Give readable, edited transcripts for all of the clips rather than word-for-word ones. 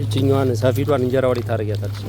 እቺኛዋን ሰፊዷን እንጀራ ወዴት ታደርጊያታለሽ?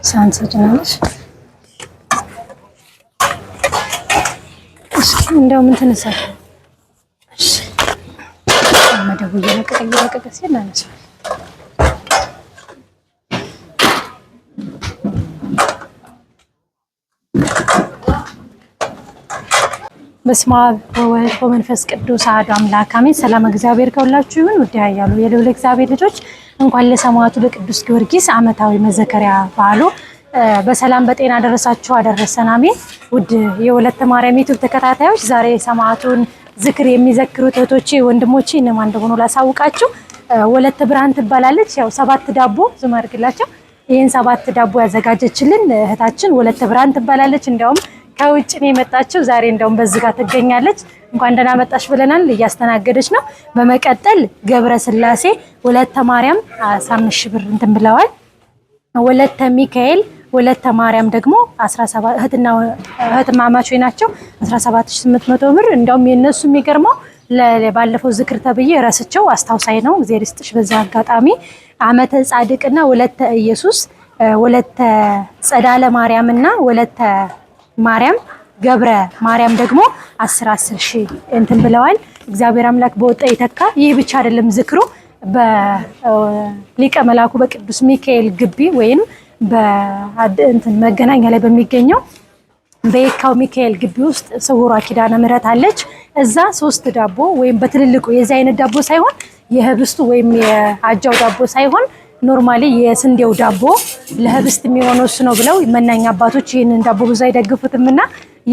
ሳንሰጅናለሽ እንደው ምን ተነሳሽ? እሺ መደቡ እየለቀቀ ሲል አነሳው። በስመ አብ ወወልድ ወመንፈስ ቅዱስ አሐዱ አምላክ አሜን። ሰላም እግዚአብሔር ከሁላችሁ ይሁን። ውድ ያያሉ የልዑል እግዚአብሔር ልጆች እንኳን ለሰማዕቱ ለቅዱስ ጊዮርጊስ ዓመታዊ መዘከሪያ በዓሉ በሰላም በጤና ደረሳችሁ አደረሰን። አሜን። ውድ የወለተ ማርያም ዩቲዩብ ተከታታዮች ዛሬ ሰማዕቱን ዝክር የሚዘክሩት እህቶቼ ወንድሞቼ እነማን እንደሆኑ ላሳውቃችሁ። ወለተ ብርሃን ትባላለች። ያው 7 ዳቦ ዝም አድርግላቸው። ይሄን 7 ዳቦ ያዘጋጀችልን እህታችን ወለተ ብርሃን ትባላለች። እንደውም ከውጭ ነው የመጣችው። ዛሬ እንደውም በዚህ ጋር ትገኛለች። እንኳን ደህና መጣሽ ብለናል። እያስተናገደች ነው። በመቀጠል ገብረ ስላሴ ወለተ ማርያም 15 ሺህ ብር እንትን ብለዋል። ወለተ ሚካኤል ወለተ ማርያም ደግሞ 17 እህትማማቾች ናቸው 17800 ብር። እንደውም የነሱ የሚገርመው ባለፈው ዝክር ተብዬ ረስቸው አስታውሳይ ነው። እግዚአብሔር ይስጥሽ። በዛ አጋጣሚ አመተ ጻድቅና ወለተ ኢየሱስ ወለተ ጸዳለ ማርያምና ወለተ ማርያም ገብረ ማርያም ደግሞ 10 ሺህ እንትን ብለዋል። እግዚአብሔር አምላክ በወጣ ይተካ። ይህ ብቻ አይደለም ዝክሩ በሊቀ መላኩ በቅዱስ ሚካኤል ግቢ ወይም በእንትን መገናኛ ላይ በሚገኘው በየካው ሚካኤል ግቢ ውስጥ ስውሯ ኪዳነ ምሕረት አለች። እዛ 3 ዳቦ ወይም በትልልቁ የዚህ አይነት ዳቦ ሳይሆን የህብስቱ ወይም የአጃው ዳቦ ሳይሆን ኖርማሊ የስንዴው ዳቦ ለህብስት የሚሆነው እሱ ነው ብለው መናኛ አባቶች ይህንን ዳቦ ብዙ አይደግፉትምና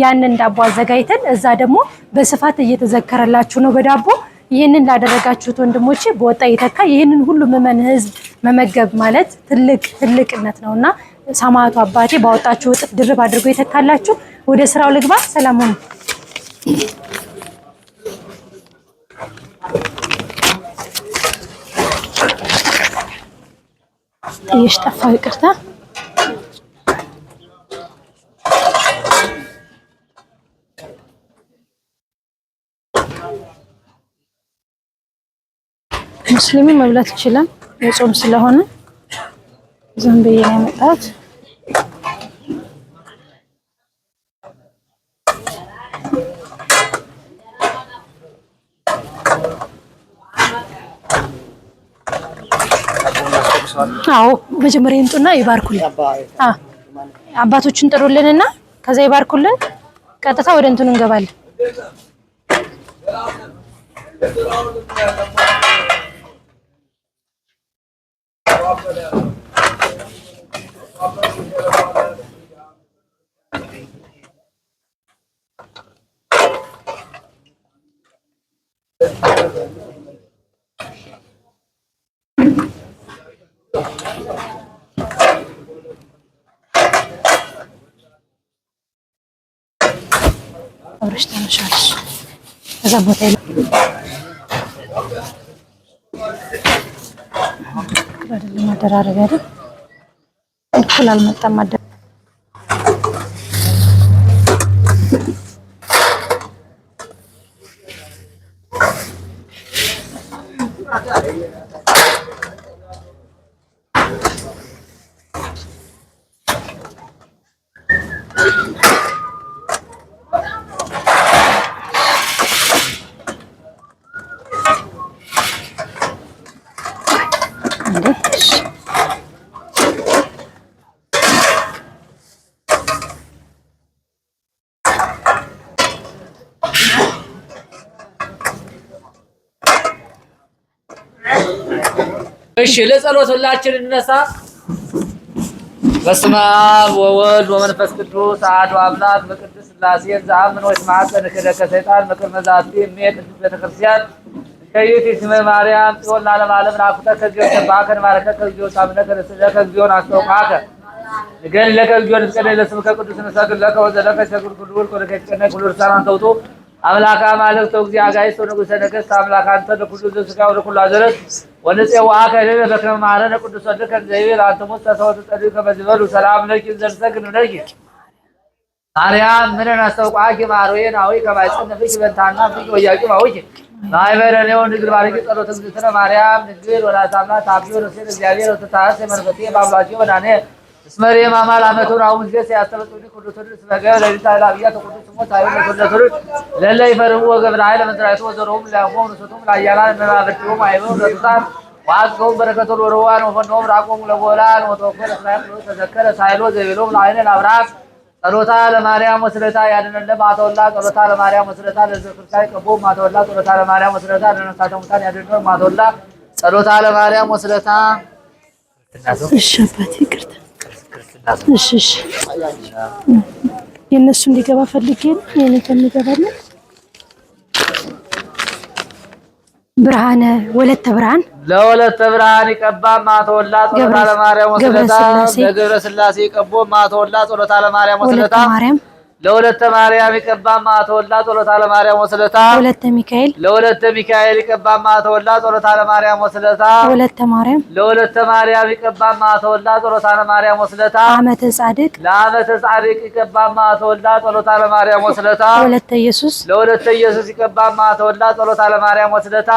ያንን ዳቦ አዘጋጅተን እዛ ደግሞ በስፋት እየተዘከረላችሁ ነው በዳቦ። ይህንን ላደረጋችሁት ወንድሞቼ በወጣ ይተካ። ይህንን ሁሉ ምዕመን ህዝብ መመገብ ማለት ትልቅነት ነውና ሰማዕቱ አባቴ ባወጣችሁ እጥፍ ድርብ አድርጎ ይተካላችሁ። ወደ ስራው ልግባ። ሰላም ሁኑ። ጥይሽ ጠፋው፣ ይቅርታ። ሙስሊም መብላት ይችላል የጾም ስለሆነ ዝም ብዬ ነው የመጣሁት። አዎ መጀመሪያ ይምጡና ይባርኩልን። አባቶችን ጥሩልንና ከዛ ይባርኩልን። ቀጥታ ወደ እንትኑ እንገባለን። አብረሽ ተነሻለሽ እዛ ቦታ አይደለም ማደራረግ አይደል? እኩል አልመጣም ማደራረግ እሺ ለጸሎት ሁላችን እንነሳ። በስመ አብ ወወልድ ወመንፈስ ቅዱስ አሐዱ አምላክ በቅድስት ሥላሴ ዘአምን ወይስማዕከ ንክደከ ሰይጣን ምክር መዛቲ ቅድስት ቤተክርስቲያን ከይእቲ ስመ ማርያም ጽዮን ለዓለመ ዓለም ናኩተ ከዚዮ ተባከ ንባረከ ከዚዮ ሳምነከ ለስለከ ከዚዮ አስተውቃከ ንገን ለከ ከዚዮ ንስቀደ ለስምከ ቅዱስ ንሰግድ ለከ ወዘለከ ሸግር ኩሉ ወልቆ ከጨነ ኩሉ ርሳናን ተውቶ አምላካ ማለት ተው እግዚአ ጋይስ ንጉሠ ነገሥት አምላክ አንተ ለኩሉ ዘሥጋ ወለኩሉ አዘረት ወንጽዋከ ለለ በከመ ማረነ ቅዱስ ወልከ ዘይቤል አንተ ሙስተ ሰው ተጸድቀ በዝበሉ ሰላም ለኪ ዘርሰግን ለኪ ማርያም ምንን አስተውቃኪ ማርዌን አዊ ከማይጸነ ፍቂ በንታና ፍቂ ወያቂ ማውቂ ማይበረኔው ንግር ባርቂ ጸሎት እግዝእትነ ማርያም ንግር ወላዲተ አምላክ ታቢዮ ረሴ እግዚአብሔር ወተታሰ መንፈሴ ባምላኪ ወዳኔ እስመሬ ማማል አመቱን አሁን ጊዜ ሲያስተበጡኝ ቅዱስ ነገር ለሊታ ላብያ ተቆጥቶ ሞት አይሆን ለተደረሩ ለለ ይፈርሙ ወገብራ ኃይለ መዝራይቱ ወዘሮም ለሆኑ ሰቱም ላያላን መናበርቱም አይበው ለተሳር ዋዝገው በረከቱ ወሮዋን ወፈኖም ራቆም ለቦላን ወተወከለ እስራኤል ተዘከረ ሳይሎ ዘቤሎም ለአይነ አብራክ ጸሎታ ለማርያም ወስለታ ያድነን ማተወላ ጸሎታ ለማርያም ወስለታ ለዘክርታይ ቀቦ ማተወላ ጸሎታ ለማርያም ወስለታ ለነሳተ ሙታን ያድነን ማተወላ ጸሎታ ለማርያም ወስለታ እሺ አባቴ ይቅርታ። እሺ የነሱ እንዲገባ ፈልጌ ነው የኔ ከሚገባለ ብርሃነ ወለተ ብርሃን ለወለተ ብርሃን ይቀባ ማተወላ ጸሎታ ለማርያም ወሰለታ ለገብረ ስላሴ ይቀቦ ማተወላ ጸሎታ ለማርያም ወሰለታ ለወለተ ማርያም ይቀባ ማተወላ ጸሎታ ለማርያም ወሰለታ ለወለተ ሚካኤል ይቀባ ማተወላ ጸሎታ ለማርያም ወሰለታ ለወለተ ማርያም ይቀባ ማተወላ ጸሎታ ለማርያም ወሰለታ ለአመተ ጻድቅ ይቀባ ማተወላ ጸሎታ ለማርያም ወሰለታ ለወለተ ኢየሱስ ይቀባ ማተወላ ጸሎታ ለማርያም ወሰለታ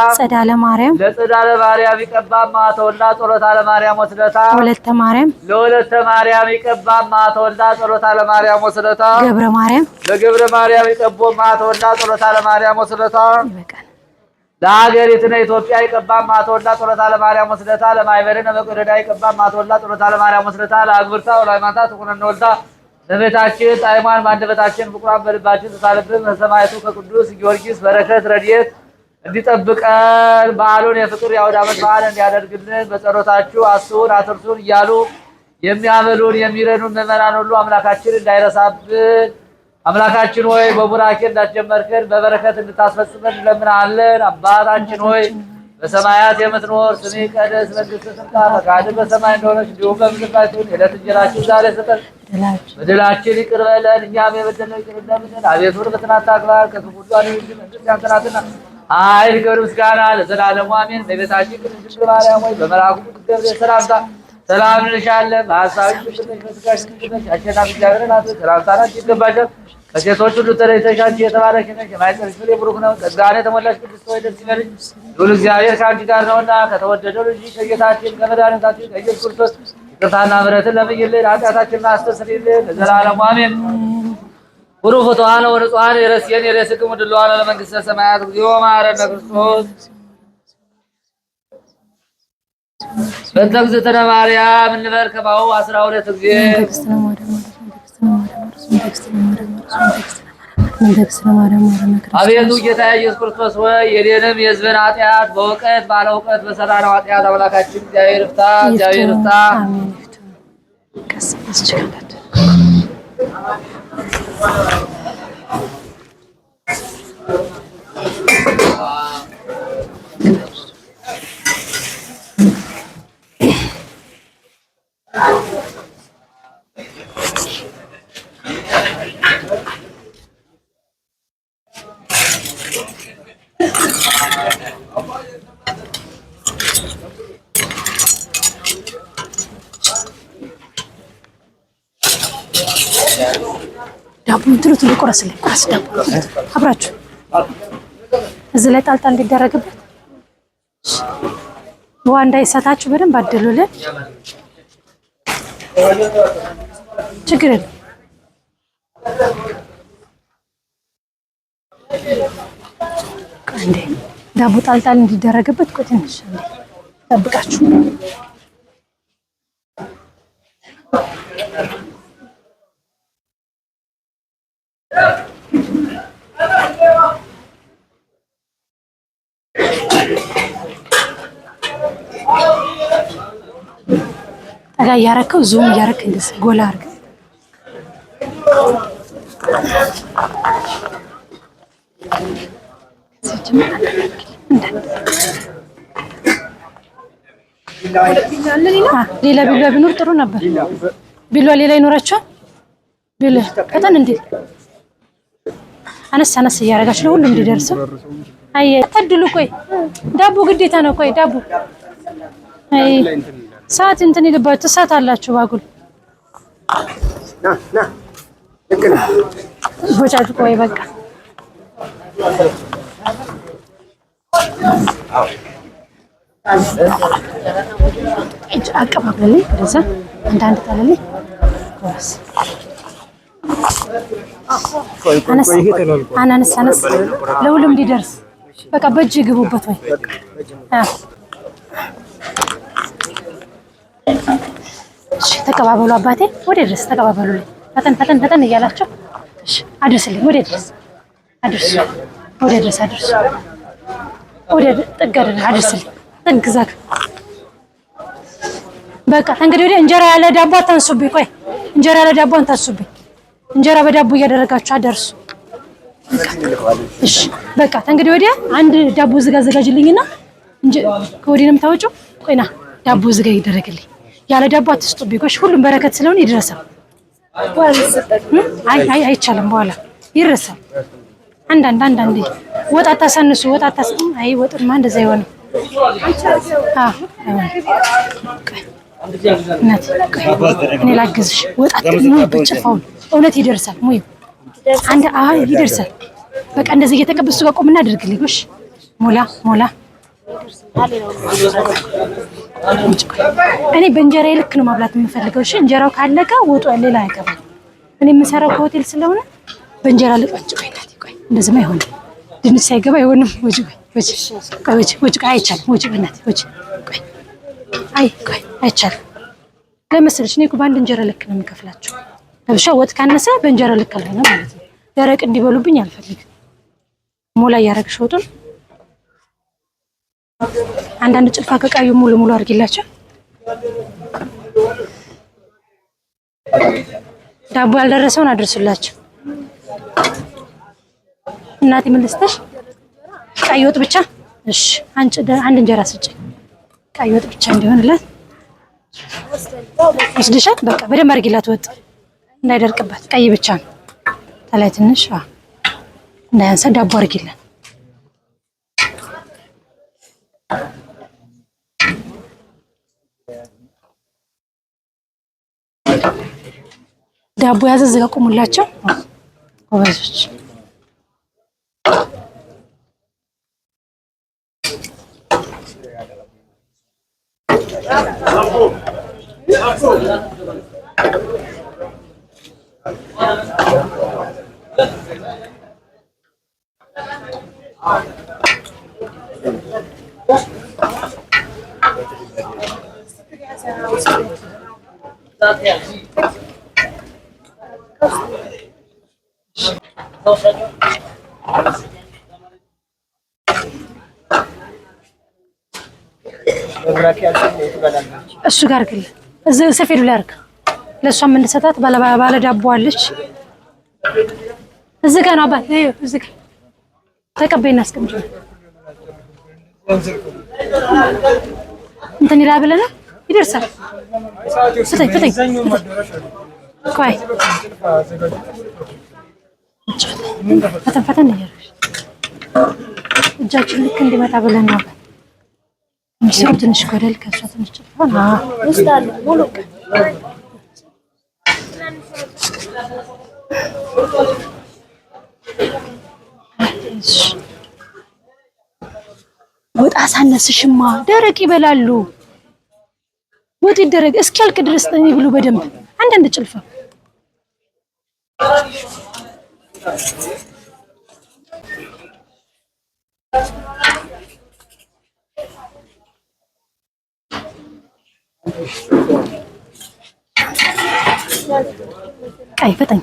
ለጸዳለ ማርያም ይቀባ ማተወላ ጸሎታ ለማርያም ወሰለታ ለወለተ ማርያም ይቀባ ማተወላ ጸሎታ ለማርያም ወሰለታ ለገብረ ማርያም ይቀቦ ማተወላ ጸሎታ ለማርያም ወሰለታ ለሀገሪቱና ኢትዮጵያ ይቀባ ማተወላ ጸሎታ ለማርያም ወሰለታ ለማይበረነ መቆደዳ ይቀባ ማተወላ ጸሎታ ለማርያም ወሰለታ ለአግብርታ ወላይማታ ተቆነነ ወልዳ ለቤታችን ጣይማን ማንደበታችን ፍቁራን በልባችን ተሳለብን ሰማይቱ ከቅዱስ ጊዮርጊስ በረከት ረድኤት እንዲጠብቀን በዓሉን የፍቅር የአውደ ዓመት በዓል እንዲያደርግልን በጸሎታችሁ አስቡን አትርሱን እያሉ የሚያመሉን የሚረዱን ምዕመናን ሁሉ አምላካችን እንዳይረሳብን አምላካችን ሆይ በቡራኬ እንዳትጀመርከን በበረከት እንድታስፈጽመን እንለምናለን። አባታችን ሆይ በሰማያት የምትኖር ስምህ ይቀደስ፣ መንግሥትህ ትምጣ፣ ፈቃድህ በሰማይ እንደሆነች እንዲሁም በምድር ላይ ትሁን። የዕለት እንጀራችንን ዛሬ ስጠን፣ በደላችንን ይቅር በለን እኛም የበደልነውን ይቅር እንደምንል። አቤቱ ወደ ፈተና አታግባን፣ ከክፉ ሁሉ አድነን እንጂ መንግሥት ያንተ ናትና ኃይል፣ ክብር፣ ምስጋና ለዘላለሙ አሜን። እመቤታችን ቅድስት ድንግል ማርያም ሆይ በመልአኩ ቅዱስ ገብርኤል ሰላምታ ሰላም እንልሻለን። በሐሳብሽ ድንግል ነሽ፣ በሥጋሽም ድንግል ነሽ። አሸናፊ እግዚአብሔር ናት ሆይ ሰላምታ ላንቺ ይገባሻል። ከሴቶች ሁሉ ተለይተሽ አንቺ የተባረክሽ ነሽ፣ የማኅፀንሽ ፍሬ ቡሩክ ነው። ጸጋን የተሞላሽ ቅድስት ሆይ ደስ ይበልሽ፣ ልዑል እግዚአብሔር ከአንቺ ጋር ነውና ከተወደደው ልጅሽ ከጌታችን ከመድኃኒታችን ከኢየሱስ ክርስቶስ ይቅርታና ምሕረትን ለምኝልን፣ ኃጢአታችንን አስተስርይልን ለዘላለሙ አሜን። ሁሩ ፍቱሐነ ወንጹሐነ ይረስየን ይሬስክሙ ድሉዋነ ለመንግሥተ ሰማያት እግዚኦ መሐረነ ክርስቶስ በእንተ እግዝእትነ ማርያም እንበል ከማሁ 12 ጊዜ አቤቱ ጌታ ኢየሱስ ክርስቶስ ሆይ የኔንም የሕዝብን ኃጢአት በእውቀት ባለ እውቀት በሠራነው ኃጢአት አምላካችን እግዚአብሔር ይፍታ። እግዚአብሔር ይፍታ። ዳቦ እንትሉት ሊቆረስልኝ ቁረስ ዳቦ አብራችሁ እዚህ ላይ ጣልጣል እንዲደረግበት ውሃ እንዳይሳታችሁ በደንብ አድሉልን። ችግር የለም። እንዴ ዳቦ ጣልጣል እንዲደረግበት ቆይ ትንሽ እንዴ ጠብቃችሁ ጠጋ እያረከው ዙም እያረክ እንደዚህ ጎላ አድርገህ ሌላ ቢሏ ቢኖር ጥሩ ነበር። ቢሏ ሌላ ይኖራቸዋል። ቢሏ ቀጠን እንዴ አነስ አነስ እያደረጋችሁ ለሁሉም እንዲደርሰው። አይ ተድሉ ቆይ ዳቦ ግዴታ ነው። ቆይ ዳቦ አይ ሰዓት እንትን ይልባችሁ ሰዓት አላችሁ። ባጉል ና እከለ ቦጫጭ ቆይ በቃ እጅ አቀባበልኝ ወደዛ አንዳንድ ታለልኝ ወስ አናነስ አነስ ለሁሉም እንዲደርስ በቃ በእጅ ግቡበት ወይ እሺ ተቀባበሉ። አባቴ ወደ ድረስ ተቀባበሉልኝ። ፈጠን ፈጠን ፈጠን እያላችሁ እሺ አድርስልኝ። ወደ ድረስ አድርስ፣ ወደ ድረስ አድርስ፣ ወደ ጥግ አድርስልኝ። ጥግ ዛክ በቃ እንግዲህ ወደ እንጀራ ያለ ዳቦ አታንሱብኝ። ቆይ እንጀራ ያለ ዳቦ አታንሱብኝ። እንጀራ በዳቦ እያደረጋችሁ አደርሱ። እሺ በቃ እንግዲህ ወዲያ አንድ ዳቦ ዝጋ አዘጋጅልኝና እንጂ ከወዲህ ነው የምታወጪው። ቆይና ዳቦ ዝጋ ይደረግልኝ። ያለ ዳቦ አትስጡብኝ ጎሽ። ሁሉም በረከት ስለሆነ ይድረሳል። አይ አይቻልም። በኋላ ይረሳል። አንዳንዴ ወጥ አታሳንሱ። ወጥ አታስጡ። አይ ወጥማ እንደዛ አይሆንም። እኔ ላግዝሽ። ወጥ አትሙ በጭፋው እውነት ይደርሳል። ሙይ አንድ ይደርሳል። በቃ እንደዚህ እየተቀበሱ ጋር ቆምና አድርግልኝ ጎሽ። ሞላ እኔ በእንጀራዬ ልክ ነው ማብላት የምፈልገው። እሺ እንጀራው ካለቀ ወጡ ሌላ አይገባም። እኔ የምሰራው ከሆቴል ስለሆነ በእንጀራ ልቀጭ። ቆይ እንደዚህማ አይሆንም። ድንች ሳይገባ አይሆንም። ወጭ አይቻልም። ቆይ አይቻልም። ለምሳሌ እኔ እኮ በአንድ እንጀራ ልክ ነው የምከፍላቸው። ለብቻ ወጥ ካነሰ በእንጀራ ልክ አልሆነ ማለት ነው። ደረቅ እንዲበሉብኝ አልፈልግም። ሞላ እያደረግሽ ወጡን አንዳንድ ጭልፋ ከቃዩ ሙሉ አድርጊላቸው። ዳቦ ያልደረሰውን አድርሱላቸው። እናቴ ምን ልስጥሽ? ቀይ ወጥ ብቻ። እሺ አንድ እንጀራ ስጭ። ቀይ ወጥ ብቻ እንዲሆንላት ወስደሻል። በቃ በደንብ አድርጊላት ወጥ እንዳይደርቅባት። ቀይ ብቻ ነው። ተላይ ትንሽ እንዳያንሳ ዳቦ አድርጊላት። ዳቦ ያዘዝ ቁሙላቸው ጎበዞች። እሱ ጋር ግን እዚህ ሰፌዱ ላይ አድርግ። ለእሷም እንድሰጣት ባለ ዳቦ አለች እዚህ ጋር ነው። አባት እዚህ ጋር ተቀበይና አስቀምጪ። እንትን ይላል ብለና ይደርሳል። ፍተኝ ቆይ ፈተን እያደረግሽ እጃችን ልክ እንዲመጣ ብለን ነው ሚስሩ ትንሽ ጎደል ከሷ ትንሽ ጭፋና ወስዳለ ሙሉ ወጥ አሳነስሽማ ደረቅ ይበላሉ። ወጥ ይደረግ እስኪያልቅ ድረስ ጠኝ ብሉ በደንብ አንዳንድ ጭልፋ ቀይ ፈጠኝ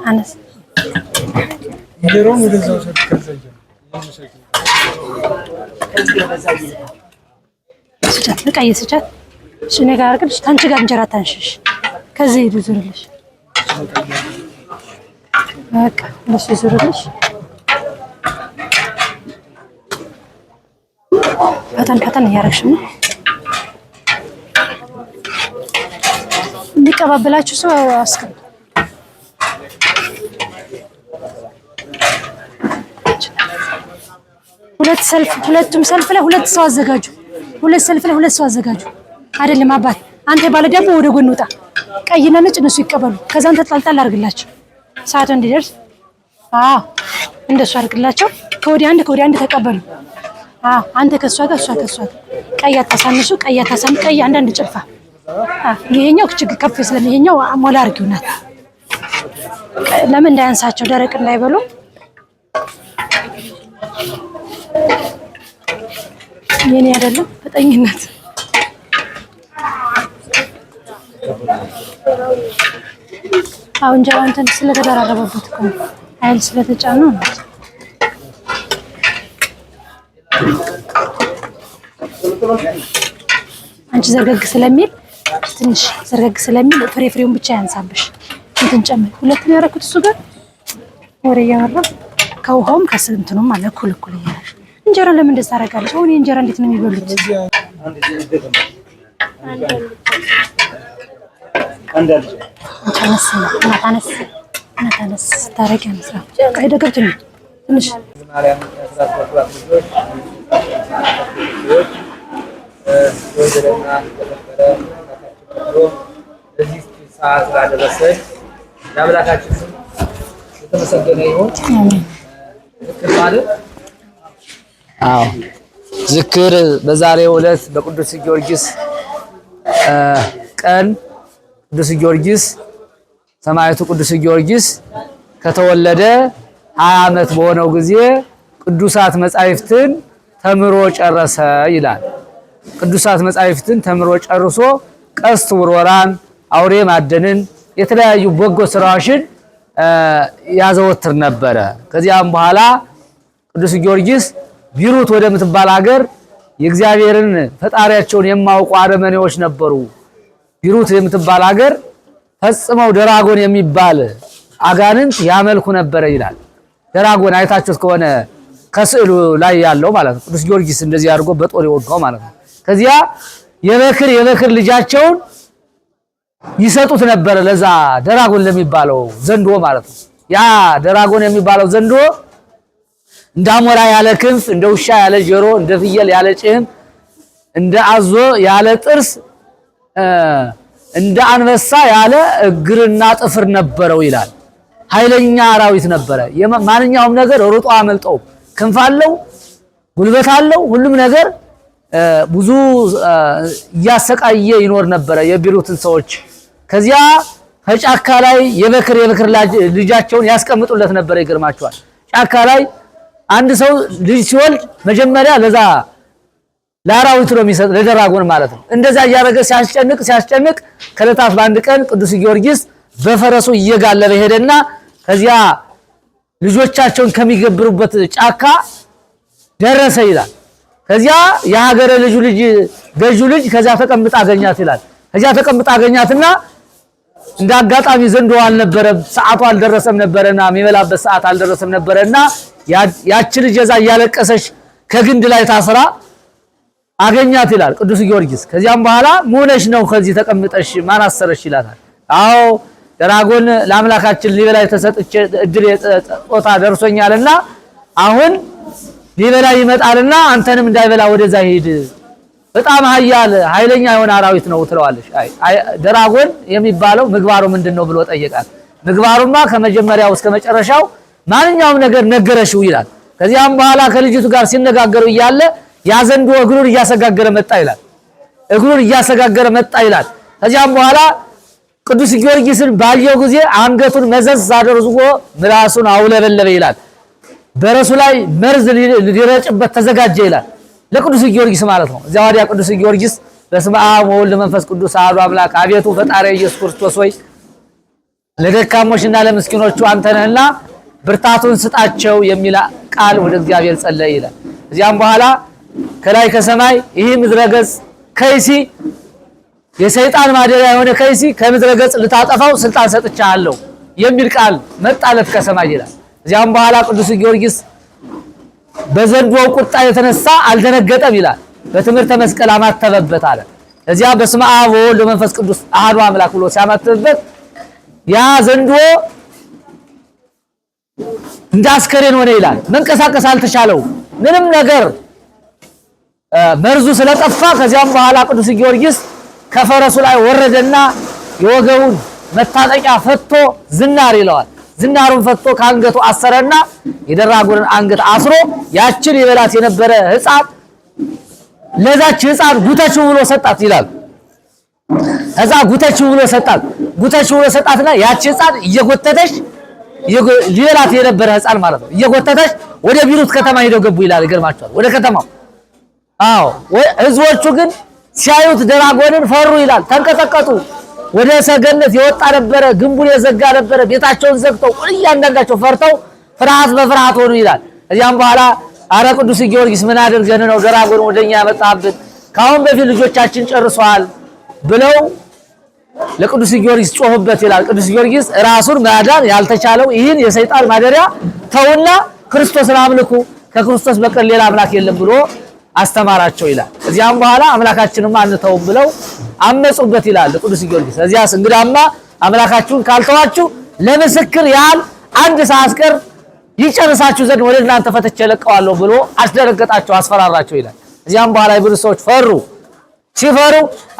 አነስ ይሄሮም ወደዛው ሰጥከዘየ ስጫት ቀይ ስጫት እኔ ጋር አድርግልሽ ታንቺ ጋር እንጀራ ታንሽሽ ከዚህ ይዙርልሽ በቃ እሱ ይዙርልሽ ፈተን እያደረግሽ ነው። እንዲቀባበላችሁ ሰው አስቀምጡ። ሁለቱም ሰልፍ ላይ ሁለት ሰው አዘጋጁ። ሁለት ሰልፍ ላይ ሁለት ሰው አዘጋጁ። አይደለም አባት አንተ ባለ ዳቦ ወደ ጎን ውጣ። ቀይና ነጭ እነሱ ይቀበሉ። ከዛን ተጣልጣል አድርግላቸው ሰዓቱ እንዲደርስ። እንደሱ አድርግላቸው። ከወዲያ አንድ ተቀበሉ። አንተ ከሷ ጋር እሷ ከሷ ጋር ቀይ አታሳንሱ። ቀይ አንዳንድ ጭልፋ። ይሄኛው ችግር ከፍ ስለሚ ይሄኛው ሞላ አድርጊው ናት። ለምን እንዳያንሳቸው ደረቅ እንዳይበሉ። የኔ አይደለም በጠኝነት አሁን እንጀራው እንትን ስለተደራረበበት እኮ ኃይል ስለተጫነው ነው። አንቺ ዘርገግ ስለሚል ትንሽ ዘርገግ ስለሚል ፍሬውን ብቻ ያንሳብሽ። እንትን ጨምር። ሁለት ነው ያደረኩት እሱ ጋር ወሬ ያወራ ከውሃውም ከስንቱንም አለ እኩል እያለ እንጀራ ለምን እንደዛ አደርጋለሁ? አሁን እንጀራ እንዴት ነው የሚበሉት? ናታነስ ታረቂ አንስራ ቀይደ ገብተኝ ትንሽ ማርያም ያስራፈቷት ልጆች ወይደረና ተከፈረ እዚህ ሰዓት ላደረሰን ለአምላካችን ስም የተመሰገነ ይሁን። አሜን። አዎ ዝክር በዛሬው ዕለት በቅዱስ ጊዮርጊስ ቀን ቅዱስ ጊዮርጊስ ሰማዕቱ ቅዱስ ጊዮርጊስ ከተወለደ 20 ዓመት በሆነው ጊዜ ቅዱሳት መጻሕፍትን ተምሮ ጨረሰ ይላል። ቅዱሳት መጻሕፍትን ተምሮ ጨርሶ ቀስት ውርወራን፣ አውሬ ማደንን፣ የተለያዩ በጎ ስራዎችን ያዘወትር ነበረ። ከዚያም በኋላ ቅዱስ ጊዮርጊስ ቢሩት ወደምትባል ሀገር የእግዚአብሔርን ፈጣሪያቸውን የማውቁ አረመኔዎች ነበሩ። ቢሩት የምትባል ሀገር ፈጽመው ደራጎን የሚባል አጋንንት ያመልኩ ነበረ ይላል። ደራጎን አይታችሁት ከሆነ ከስዕሉ ላይ ያለው ማለት ነው። ቅዱስ ጊዮርጊስ እንደዚህ አድርጎ በጦር ይወጋው ማለት ነው። ከዚያ የበክር ልጃቸውን ይሰጡት ነበረ ለዛ ደራጎን ለሚባለው ዘንዶ ማለት ነው። ያ ደራጎን የሚባለው ዘንዶ እንደ አሞራ ያለ ክንፍ፣ እንደ ውሻ ያለ ጆሮ፣ እንደ ፍየል ያለ ጭም፣ እንደ አዞ ያለ ጥርስ፣ እንደ አንበሳ ያለ እግርና ጥፍር ነበረው ይላል። ኃይለኛ አራዊት ነበረ። ማንኛውም ነገር ሩጦ አመልጠው። ክንፍ አለው፣ ጉልበት አለው፣ ሁሉም ነገር ብዙ እያሰቃየ ይኖር ነበረ የቢሩትን ሰዎች። ከዚያ ከጫካ ላይ የበክር ልጃቸውን ያስቀምጡለት ነበረ። ይገርማቸዋል። ጫካ ላይ አንድ ሰው ልጅ ሲወልድ መጀመሪያ ለዛ ለአራዊቱ ነው የሚሰጥ፣ ለደራጎን ማለት ነው። እንደዛ እያደረገ ሲያስጨንቅ ከዕለታት በአንድ ቀን ቅዱስ ጊዮርጊስ በፈረሱ እየጋለበ ሄደና ከዚያ ልጆቻቸውን ከሚገብሩበት ጫካ ደረሰ ይላል። ከዚያ የሀገረ ገዡ ልጅ ከዚያ ተቀምጣ አገኛት ይላል። ከዚያ ተቀምጣ አገኛትና እንደ አጋጣሚ ዘንዶ አልነበረም፣ ሰዓቱ አልደረሰም ነበረና የሚበላበት ሰዓት አልደረሰም ነበረና ያቺ ልጅ እዛ እያለቀሰች ከግንድ ላይ ታስራ አገኛት ይላል ቅዱስ ጊዮርጊስ። ከዚያም በኋላ ሙነሽ ነው ከዚህ ተቀምጠሽ ማን አሰረሽ ይላታል። አዎ ደራጎን ለአምላካችን ሊበላ የተሰጠች እድል ጾታ ደርሶኛልና አሁን ሊበላ ይመጣልና አንተንም እንዳይበላ ወደዛ ሂድ፣ በጣም ኃይለኛ የሆነ አራዊት ነው ትለዋለሽ። ደራጎን የሚባለው ምግባሩ ምንድነው ብሎ ጠየቃት። ምግባሩማ ከመጀመሪያው እስከ መጨረሻው ማንኛውም ነገር ነገረሽው ይላል። ከዚያም በኋላ ከልጅቱ ጋር ሲነጋገሩ እያለ ያዘንዶ እግሩን እያሰጋገረ መጣ ይላል። ከዚያም በኋላ ቅዱስ ጊዮርጊስን ባየው ጊዜ አንገቱን መዘዝ አድርጎ ምላሱን አውለበለበ ይላል። በራሱ ላይ መርዝ ሊረጭበት ተዘጋጀ ይላል። ለቅዱስ ጊዮርጊስ ማለት ነው። እዚያ ወዲያ ቅዱስ ጊዮርጊስ በስመ አብ ወወልድ ወመንፈስ ቅዱስ አሐዱ አምላክ፣ አቤቱ ፈጣሪ ኢየሱስ ክርስቶስ ሆይ ለደካሞችና ለምስኪኖቹ አንተ ነህና ብርታቱን ስጣቸው የሚል ቃል ወደ እግዚአብሔር ጸለየ ይላል። እዚያም በኋላ ከላይ ከሰማይ ይህ ምድረገጽ ከይሲ የሰይጣን ማደሪያ የሆነ ከይሲ ከምድረገጽ ልታጠፋው ስልጣን ሰጥቻለሁ የሚል ቃል መጣለት ከሰማይ ይላል። እዚያም በኋላ ቅዱስ ጊዮርጊስ በዘንዶው ቁጣ የተነሳ አልደነገጠም ይላል። በትምህርተ መስቀል አማተበበት አለ። እዚያ በስመ አብ ወወልድ ወመንፈስ ቅዱስ አሐዱ አምላክ ብሎ ሲያማተበበት ያ ዘንዶ እንዳስከሬን ሆነ ይላል። መንቀሳቀስ አልተቻለው ምንም ነገር መርዙ ስለጠፋ። ከዚያም በኋላ ቅዱስ ጊዮርጊስ ከፈረሱ ላይ ወረደና የወገቡን መታጠቂያ ፈቶ ዝናር ይለዋል። ዝናሩን ፈቶ ከአንገቱ አሰረና የደራጎንን አንገት አስሮ ያችን የበላት የነበረ ሕፃን ለዛች ሕፃን ጉተችው ብሎ ሰጣት ይላል። ከዛ ጉተችው ብሎ ሰጣትና ያች ሕፃን እየጎተተች ሊበላት የነበረ ሕፃን ማለት ነው እየጎተተች ወደ ቢሩት ከተማ ሄደው ገቡ ይላል። ይገርማቸዋል። ወደ ከተማው አዎ ህዝቦቹ ግን ሲያዩት ደራጎንን ፈሩ ይላል። ተንቀጠቀጡ። ወደ ሰገነት የወጣ ነበረ፣ ግንቡን የዘጋ ነበረ። ቤታቸውን ዘግተው እያንዳንዳቸው ፈርተው ፍርሃት በፍርሃት ሆኑ ይላል። እዚያም በኋላ አረ ቅዱስ ጊዮርጊስ ምን አድርገን ነው ደራጎን ወደኛ ያመጣብን? ካሁን በፊት ልጆቻችን ጨርሰዋል ብለው ለቅዱስ ጊዮርጊስ ጮህበት ይላል። ቅዱስ ጊዮርጊስ ራሱን ማዳን ያልተቻለው ይህን የሰይጣን ማደሪያ ተውና ክርስቶስን አምልኩ ከክርስቶስ በቀር ሌላ አምላክ የለም ብሎ አስተማራቸው ይላል። እዚያም በኋላ አምላካችንን አንተውም ብለው አመጹበት ይላል ቅዱስ ጊዮርጊስ። እዚያስ እንግዳማ አምላካችሁን ካልተዋችሁ ለምስክር ያህል አንድ ሳያስቀር ይጨርሳችሁ ዘንድ ወደ እናንተ ፈትቼ ለቀዋለሁ ብሎ አስደረገጣቸው፣ አስፈራራቸው ይላል። እዚያም በኋላ ብዙ ሰዎች ፈሩ። ሲፈሩ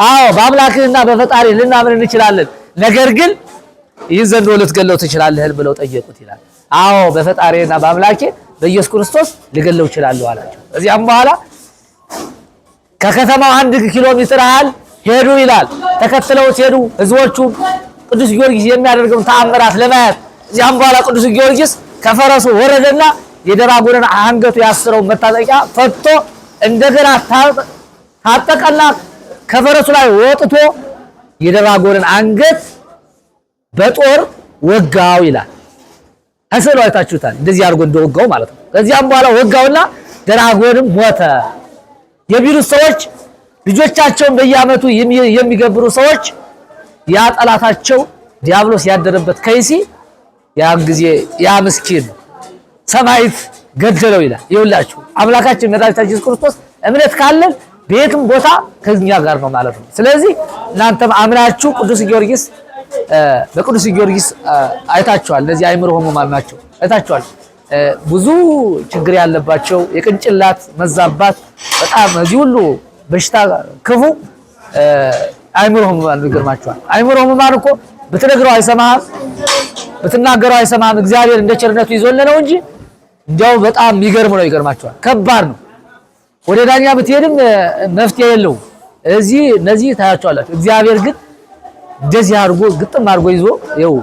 አዎ በአምላክህና በፈጣሪ ልናምን እንችላለን፣ ነገር ግን ይህን ዘንዶ ልትገለው ትችላለህ ብለው ጠየቁት ይላል። አዎ በፈጣሪና በአምላኬ በኢየሱስ ክርስቶስ ልገለው እችላለሁ አላቸው። እዚያም በኋላ ከከተማው 1 ኪሎ ሜትር ያህል ሄዱ ይላል። ተከትለውት ሄዱ ህዝቦቹ ቅዱስ ጊዮርጊስ የሚያደርገውን ተአምራት ለማየት። እዚያም በኋላ ቅዱስ ጊዮርጊስ ከፈረሱ ወረደና የደራጎንን አንገቱ ያስረው መታጠቂያ ፈቶ እንደገና ታጠቀና ከፈረሱ ላይ ወጥቶ የደራጎንን አንገት በጦር ወጋው ይላል። አሰሉ አይታችሁታል። እንደዚህ አድርጎ እንደወጋው ማለት ነው። ከዚያም በኋላ ወጋውና ደራጎንም ሞተ። የቢሩት ሰዎች ልጆቻቸውን በየዓመቱ የሚገብሩ ሰዎች ያ ጠላታቸው ዲያብሎስ ያደረበት ከይሲ ያን ጊዜ ያ ምስኪን ሰማዕት ገደለው ይላል። ይኸውላችሁ አምላካችን መድኃኒታችን ኢየሱስ ክርስቶስ እምነት ካለን በየትም ቦታ ከኛ ጋር ነው ማለት ነው። ስለዚህ እናንተም አምናችሁ ቅዱስ ጊዮርጊስ በቅዱስ ጊዮርጊስ አይታችኋል። እነዚህ አእምሮ ሕሙማን ናቸው አይታችኋል። ብዙ ችግር ያለባቸው የቅንጭላት መዛባት በጣም እዚህ ሁሉ በሽታ ክፉ አእምሮ ሕሙማን ይገርማችኋል። አእምሮ ሕሙማን እኮ ብትነግረው አይሰማህም፣ ብትናገረው አይሰማህም። እግዚአብሔር እንደ ቸርነቱ ይዞልህ ነው እንጂ እንዲያው በጣም የሚገርም ነው። ይገርማችኋል። ከባድ ነው። ወደ ዳኛ ብትሄድም መፍትሄ የለውም። እነዚህ ታያቸዋላችሁ። እግዚአብሔር ግን እንደዚህ አድርጎ ግጥም አድርጎ ይዞ ይኸው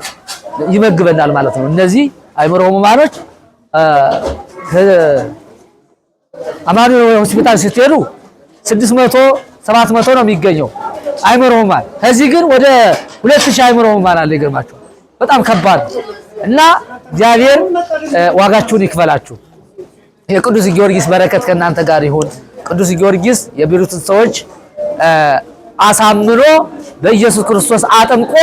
ይመግበናል ማለት ነው። እነዚህ አእምሮ ሕሙማኖች አማኑኤል ሆስፒታል ስትሄዱ 600 700 ነው የሚገኘው አእምሮ ሕሙማን። ከዚህ ግን ወደ 2000 አእምሮ ሕሙማን አለ። ይገርማችኋል። በጣም ከባድ እና እግዚአብሔር ዋጋችሁን ይክፈላችሁ። የቅዱስ ጊዮርጊስ በረከት ከእናንተ ጋር ይሁን። ቅዱስ ጊዮርጊስ የቢሩትን ሰዎች አሳምኖ በኢየሱስ ክርስቶስ አጥምቆ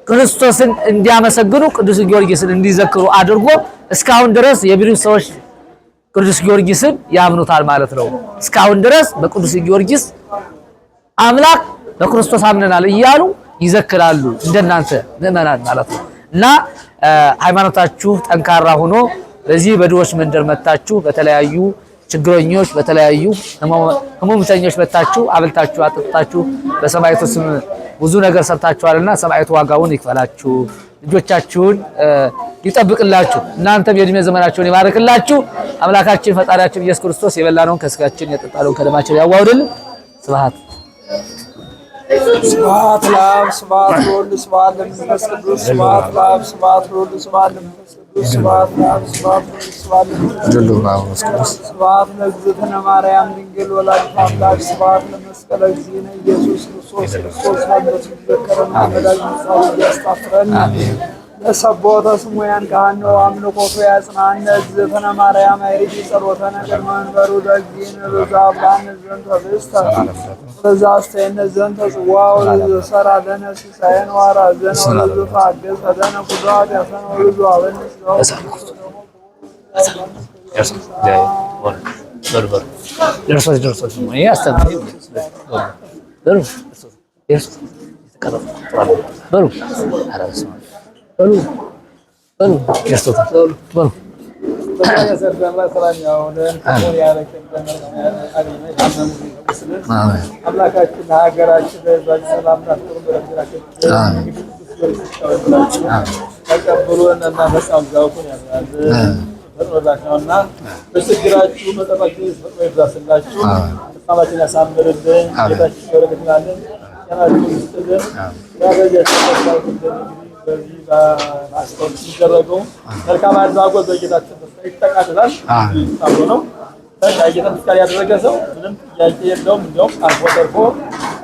ክርስቶስን እንዲያመሰግኑ ቅዱስ ጊዮርጊስን እንዲዘክሩ አድርጎ እስካሁን ድረስ የቢሩት ሰዎች ቅዱስ ጊዮርጊስን ያምኑታል ማለት ነው። እስካሁን ድረስ በቅዱስ ጊዮርጊስ አምላክ በክርስቶስ አምነናል እያሉ ይዘክራሉ እንደናንተ ምእመናን ማለት ነው። እና ሃይማኖታችሁ ጠንካራ ሆኖ በዚህ በድሆች መንደር መታችሁ በተለያዩ ችግረኞች በተለያዩ ህሙምተኞች መታችሁ አብልታችሁ አጥጥታችሁ በሰማዕቱ ስም ብዙ ነገር ሰርታችኋልና ሰማዕቱ ዋጋውን ይክፈላችሁ፣ ልጆቻችሁን ይጠብቅላችሁ፣ እናንተም የእድሜ ዘመናችሁን ይባርክላችሁ። አምላካችን ፈጣሪያችን ኢየሱስ ክርስቶስ የበላነውን ከስጋችን የጠጣነውን ከደማችን ያዋውድልን። ስብሐት ስብሐት ለአብ ስብሐት ለወልድ ስብሐት ለመንፈስ ቅዱስ ስብሐት ለአብ ስብሐት ለወልድ ስብሐት ለመንፈስ ቅዱስ ስብሐት ለአብ ስብሐት ለወልድ ስብሐት ለመንፈስ ቅዱስ ስብሐት ለእግዝእትነ ማርያም ድንግል ወላዲተ አምላክ ስብሐት ለመስቀለ እግዚእነ ኢየሱስ ክርስቶስ በእምነቱ ይዘከረን መድኃኒተ ጸሎት ያስታፍረን። ለሰቦተ ስሙ ያንቃነ አምልኮቱ ያጽናነ እግዝእትነ ማርያም አይሪዲ ጸሎተነ ቅድመ መንበሩ ለእግዚእነ በዛብላነ ዘንተ ብስተ በዛስተይነ ዘንተ ጽዋው ዘሰራ ለነ ሲሳየን ዋራ ዘነ ወለዘ አገዘ ለነ ኩዳት ያሰነ ወልዱ አበንስ ነው ደርሶት ነው ያስተምሩ በሉ አራስ በሉ ያስተውታ በሉ አምላካችን ሀገራችን በዛች ሰላም ታጥሩ በረከታችን ተቀብሉን እና መጻምዛውኩን ያዛል በረከታችሁና በችግራችሁ መጠባችሁ ይድረስላችሁ። ተሳባችን ያሳምርልን። ጌታችን በረከትናለን ያናችሁ ይስጥልን። በዚህ በማስታወቅ ሲደረገው መልካም አድራጎት በጌታችን ተስፋ ይጠቃልላል ታውቆ ነው። ጌታ ምስጋና ያደረገ ሰው ምንም ጥያቄ የለውም። እንደውም አልፎ ተርፎ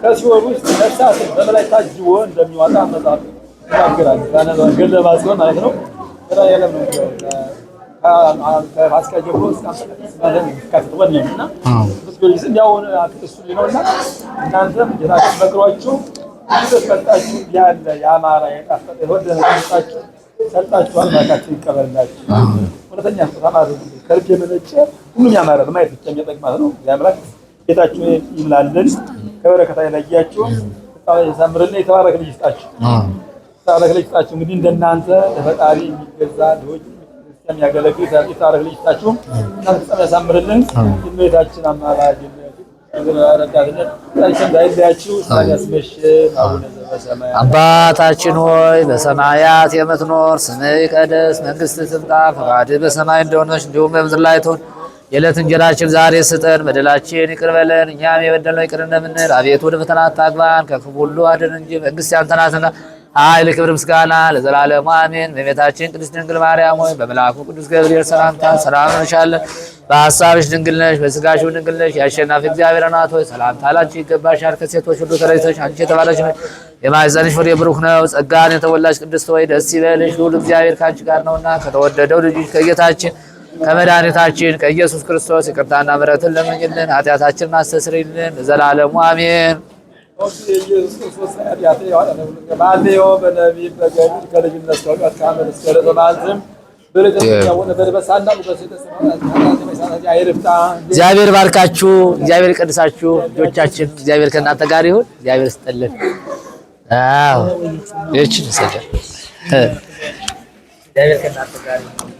ከሲኦል ውስጥ ነፍሳትን በመላእክት ታጅቦ እንደሚወጣ መጽሐፍ ይናገራል። ገድለ ማጽዮን ማለት ነው። የለም ነው ከፋሲካ ጀምሮ እስከ ማለት ከተወለደና ቅዱስ ጊዮርጊስን ያው እሱ ነውና እናንተም ጌታችን መክሯችሁ ስለፈጣችሁ ያለ ያማራ የጣፈጠ ወደነ ሰጣችሁ ሰጣችሁ አምላካችሁ ይቀበላችሁ። ሁለተኛ ተማሩ ከልብ የመነጨ ሁሉም ያማረ ማየት ብቻ የሚጠቅማት ነው። ያምላክ ጌታችሁ ይምላልን ከበረከታ ይለያችሁ። ያሳምርልን። የተባረከ ልጅ ይስጣችሁ። የተባረከ ልጅ ይስጣችሁ። እንግዲህ እንደናንተ ለፈጣሪ የሚገዛ ልጅ የሚያገለግል የተባረከ ልጅ ይስጣችሁ። እናንተ በጣም ያሳምርልን። እመቤታችን አማላጅነት ረዳትነት እንዳይለያችሁ ያስመሽን። አቡነ ዘበሰማያት አባታችን ሆይ በሰማያት የምትኖር ስምህ ይቀደስ፣ መንግስትህ ትምጣ፣ ፈቃድህ በሰማይ እንደሆነች እንዲሁም በምድር ላይ ትሁን። የዕለት እንጀራችንን ዛሬ ስጠን፣ በደላችን ይቅር በለን እኛም የበደልነው ይቅር እንደምንል። አቤቱ ወደ ፈተና አታግባን፣ ከክፉ ሁሉ አድነን እንጂ መንግስት ያንተ ናትና ኃይል፣ ክብር፣ ምስጋና ለዘላለሙ አሜን። በእመቤታችን ቅድስት ድንግል ማርያም ሆይ በመልአኩ ቅዱስ ገብርኤል ሰላምታ ሰላም እንልሻለን። በሐሳብሽ ድንግል ነሽ፣ በሥጋሽም ድንግል ነሽ። የአሸናፊ እግዚአብሔር እናት ሆይ ሰላምታ ላንቺ ይገባሻል። ከሴቶች ሁሉ ተለይተሽ አንቺ የተባረክሽ ነሽ፣ የማኅፀንሽ ፍሬ ብሩክ ነው። ጸጋን የተሞላሽ ቅድስት ሆይ ደስ ይበልሽ፣ ልዑል እግዚአብሔር ከአንቺ ጋር ነውና ከተወደደው ልጅሽ ከጌታችን ከመድኃኒታችን ከኢየሱስ ክርስቶስ ይቅርታና ምሕረትን ለምኝልን፣ ኃጢአታችንን አስተስርይልን ለዘላለሙ አሜን። ኢየሱስ ክርስቶስ ያዲያተ ባልዮ በነቢይ በገድል ከልጅነት ከእውቀት ከዓመት እስከ ዕለተ መዓልትም እግዚአብሔር ባርካችሁ፣ እግዚአብሔር ይቀድሳችሁ። ልጆቻችን እግዚአብሔር ከእናንተ ጋር ይሁን። እግዚአብሔር ይስጥልን። አዎ እቺ ተሰደ እግዚአብሔር ከእናንተ ጋር ይሁን።